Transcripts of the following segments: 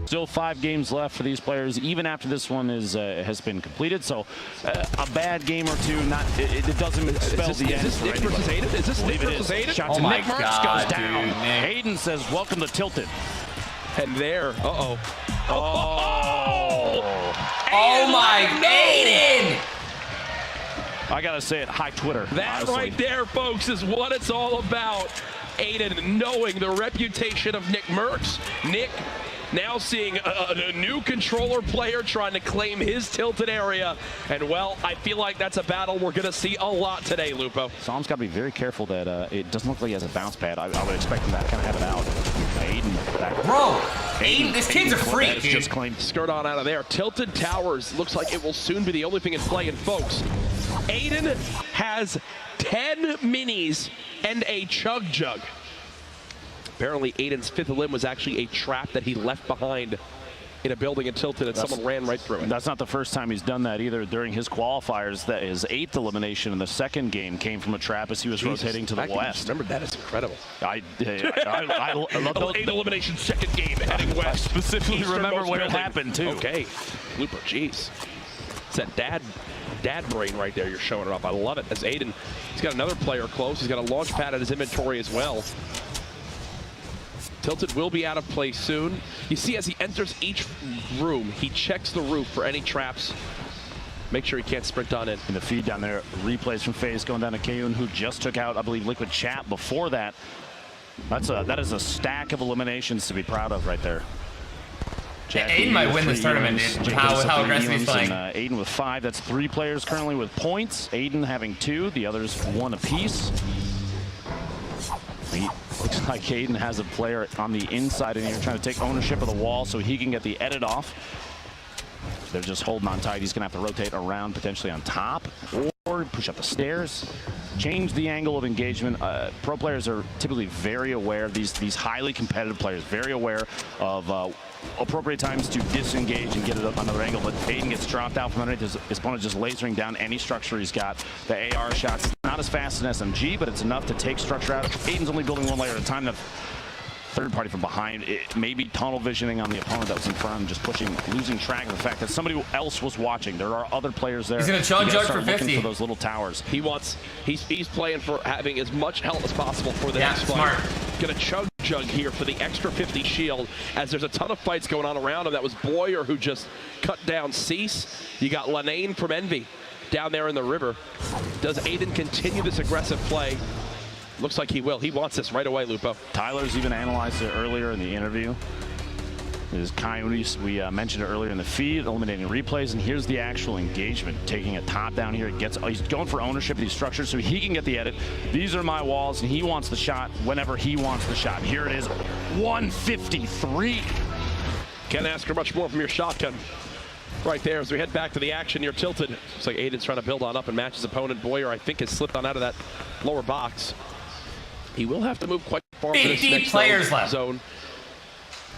Still 5 games left for these players, even after this one has been completed. So a bad game or two, it doesn't spell the end. Is this Nick versus Aydan? Is this Nick versus Aydan? Shot Oh to my Nick Merckx God, goes down. dude, Nick. Aydan says, "Welcome to Tilted." And there, oh my Aydan! I gotta say it, hi Twitter. That honestly. right there, folks, is what it's all about. Aydan knowing the reputation of Nick Merckx. Nick now seeing a new controller player trying to claim his tilted area. And, well, I feel like that's a battle we're going to see a lot today, Lupo. Psalm's got to be very careful that it doesn't look like he has a bounce pad. I would expect him to kind of have it out. Aydan back. Bro, Aydan, this kid's a freak, dude. Just claimed. Skirt on out of there. Tilted Towers looks like it will soon be the only thing in play. And, folks, Aydan has 10 minis and a chug jug. Apparently, Aydan's 5th limb was actually a trap that he left behind in a building in Tilted, and someone ran right through it. That's not the first time he's done that either. During his qualifiers, that his 8th elimination in the second game came from a trap as he was rotating to the west. Remember that? It's incredible. I love those. 8 elimination second game heading west. I specifically Eastern remember most where it building. happened too. Okay, Lupo, jeez. It's that dad brain right there. You're showing it off. I love it. As Aydan, he's got another player close. He's got a launch pad at his inventory as well. Tilted will be out of play soon. You see, as he enters each room, he checks the roof for any traps. Make sure he can't sprint on in. In the feed down there, replays from FaZe going down to Kayun, who just took out, I believe, Liquid Chat before that. That is a stack of eliminations to be proud of right there. Aydan might win this tournament, dude. How aggressive he's playing. Aydan with 5. That's 3 players currently with points. Aydan having 2. The others 1 apiece. Looks like Aydan has a player on the inside and here trying to take ownership of the wall so he can get the edit off. They're just holding on tight. He's going to have to rotate around potentially on top or push up the stairs, change the angle of engagement. Pro players are typically very aware, these highly competitive players, very aware of appropriate times to disengage and get it up another angle. But Aydan gets dropped out from underneath his opponent, just lasering down any structure he's got. The AR shots, not as fast as an SMG, but it's enough to take structure out. Aydan's only building 1 layer at a time. The third party from behind, maybe tunnel visioning on the opponent that was in front of him, just pushing, losing track of the fact that somebody else was watching. There are other players there. He's gonna chug jug for 50. For those little towers. He's playing for having as much health as possible for the next fight. Gonna chug jug here for the extra 50 shield, as there's a ton of fights going on around him. That was Boyer who just cut down Cease. You got Lanane from Envy down there in the river. Does Aydan continue this aggressive play? Looks like he will. He wants this right away, Lupo. Tyler's even analyzed it earlier in the interview. This is Coyotes, we mentioned it earlier in the feed, eliminating replays, and here's the actual engagement. Taking a top down here, he's going for ownership of these structures so he can get the edit. These are my walls, and he wants the shot whenever he wants the shot. Here it is, 153. Can't ask for much more from your shotgun. Right there, as we head back to the action, you're tilted. Looks like Aydan's trying to build on up and match his opponent. Boyer, I think, has slipped on out of that lower box. He will have to move quite far for this next players left. zone.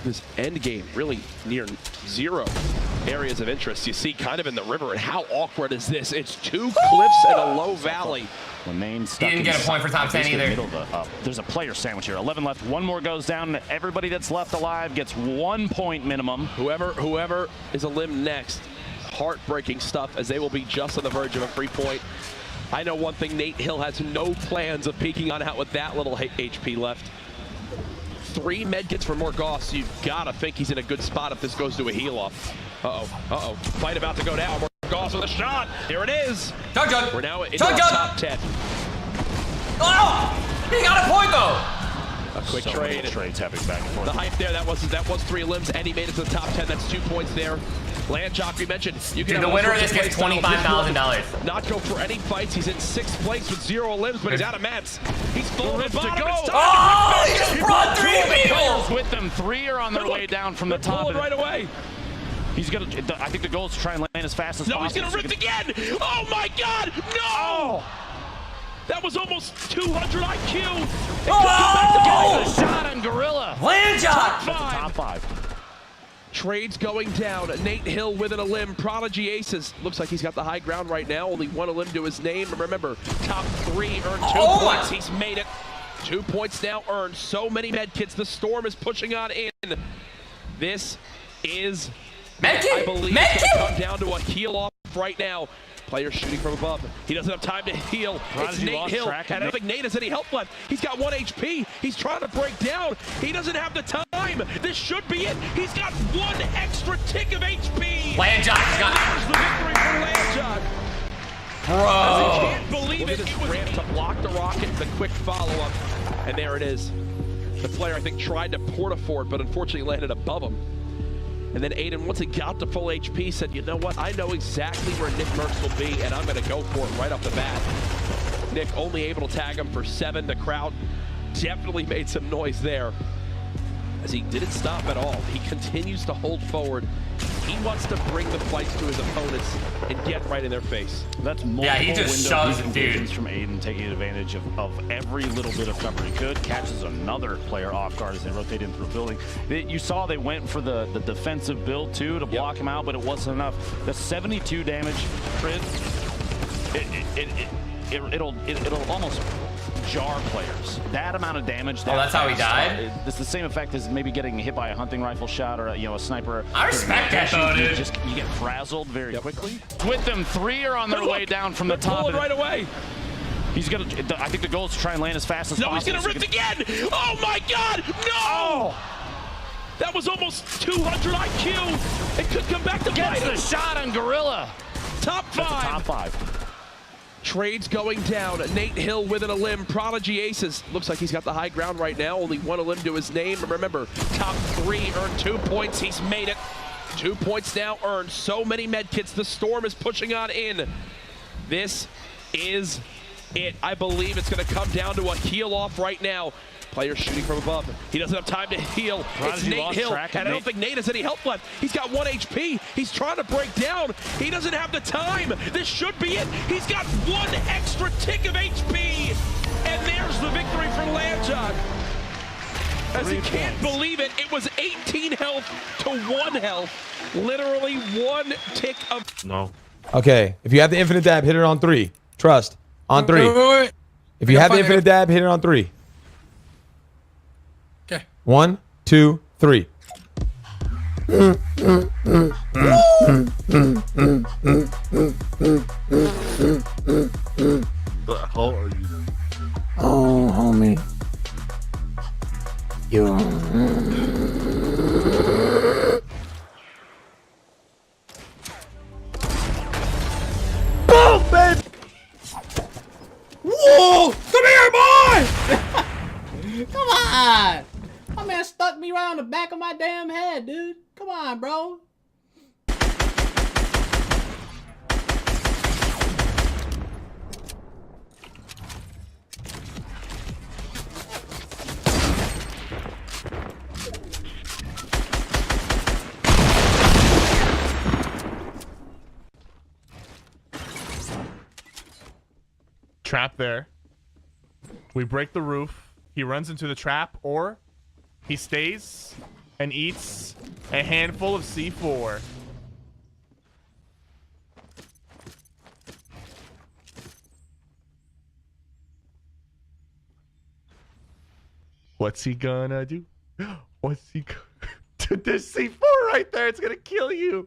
This end game really near 0 areas of interest. You see kind of in the river, and how awkward is this? It's 2 cliffs and a low valley. He didn't get a point for top 10 either. There's a player sandwich here. 11 left. 1 more goes down. Everybody that's left alive gets 1 point minimum. Whoever is a limb next, heartbreaking stuff, as they will be just on the verge of a free point. I know one thing, Nate Hill has no plans of peeking on out with that little HP left. 3 medkits for Morgoth. You've got to think he's in a good spot if this goes to a heal off. Uh-oh. Fight about to go down. Morgoth with a shot. Here it is. Chug jug. We're now in the top 10. Oh! He got a point though. A quick trade. Trades happening back and forth. The hype there, that was 3 limbs, and he made it to the top 10. That's 2 points there. Landjock, we mentioned. You can the winner of this gets $25,000. Not go for any fights. He's in 6th place with 0 limbs, but he's out of mats. He's full to go. Oh, he just brought 3 people with them. 3 are on their way down from the top. Right away. He's gonna. I think the goal is to try and land as fast as possible. No, he's gonna rip again. Oh my God! No! Oh. That was almost 200 IQ. Oh! Shot on Gorilla. Landjock. Top 5. Trades going down. Nate Hill with an limb. Prodigy Aces. Looks like he's got the high ground right now. Only one limb to his name. And remember, top 3 earned 2 points. He's made it. 2 points now earned. So many medkits. The storm is pushing on in. This is, I believe, it's going to come down to a heal off right now. Player shooting from above. He doesn't have time to heal. It's Nate Hill, and I don't think Nate has any help left. He's got 1 HP. He's trying to break down. He doesn't have the time. This should be it. He's got 1 extra tick of HP. Landjock's got There's the victory for Landjock. Bro. As he can't believe it. It was ramp to block the rocket, the quick follow-up, and there it is. The player, I think, tried to port-a-fort, but unfortunately landed above him. And then Aydan, once he got to full HP, said, you know what, I know exactly where Nick Merckx will be, and I'm going to go for it right off the bat. Nick only able to tag him for 7. The crowd definitely made some noise there, as he didn't stop at all. He continues to hold forward. He wants to bring the fights to his opponents and get right in their face. That's multiple Yeah, he just shoves it, dude. From Aydan, taking advantage of every little bit of cover he could. Catches another player off guard as they rotate in through a building. You saw they went for the defensive build too to block him out, but it wasn't enough. The 72 damage crit, it'll almost jar players. That amount of damage. That's how he died? It's the same effect as maybe getting hit by a hunting rifle shot or a sniper. I respect that though, dude. You get frazzled very quickly. With them, 3 are on their way down from the top. Right away. He's gonna. I think the goal is to try and land as fast as possible. He's gonna rip again. Oh my God! No! That was almost 200 IQ. It could come back to bite him. The shot on Gorilla. Top 5. Top 5. Trades going down. Nate Hill with an limb. Prodigy Aces. Looks like he's got the high ground right now. Only 1 limb to his name. And remember, top 3 earned 2 points. He's made it. 2 points now earned. So many medkits. The storm is pushing on in. This is it. I believe it's going to come down to a heal off right now. Player shooting from above. He doesn't have time to heal. It's Nate Hill, and I don't think Nate has any help left. He's got 1 HP. He's trying to break down. He doesn't have the time. This should be it. He's got 1 extra tick of HP. And there's the victory for Landjock. As he can't believe it, it was 18 health to 1 health. Literally 1 tick of... No. Okay, if you have the infinite dab, hit it on 3. Trust. On 3. Wait. If you have the infinite dab, hit it on 3. Okay. 1, 2, 3. The hell are you doing? Oh, homie. You. Boom, baby. Whoa! Come here, boy! Come on! My man stuck me right on the back of my damn head, dude. Come on, bro. Trap there. We break the roof. He runs into the trap, or he stays and eats a handful of C4. What's he gonna do? What's he gonna... Dude, there's C4 right there. It's gonna kill you.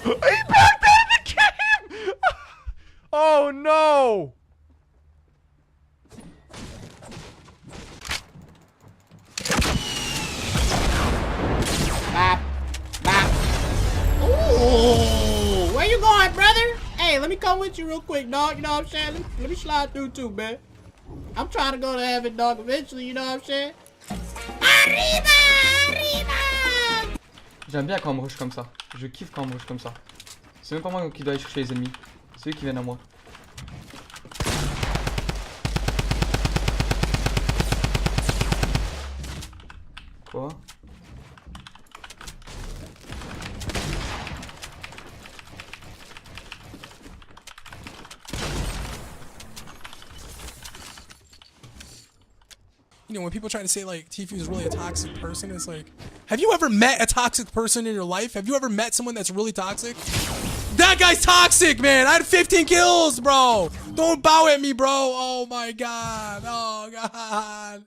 He backed out of the game! Oh no! Bop. Bop. Ooh, where you going, brother? Hey, let me come with you real quick, dog. You know what I'm saying? Let me slide through too, man. I'm trying to go to heaven, dog, eventually, you know what I'm saying? Arriba! Arriba! J'aime bien quand on me rush comme ça. Je kiffe quand on me rush comme ça. C'est même pas moi qui dois aller chercher les ennemis. C'est eux qui viennent à moi. Quoi? you know, when people try to say like Tfue is really a toxic person, it's like, have you ever met a toxic person in your life? Have you ever met someone that's really toxic? That guy's toxic, man. I had 15 kills, bro. Don't bow at me, bro. Oh my god. Oh god.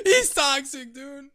He's toxic, dude.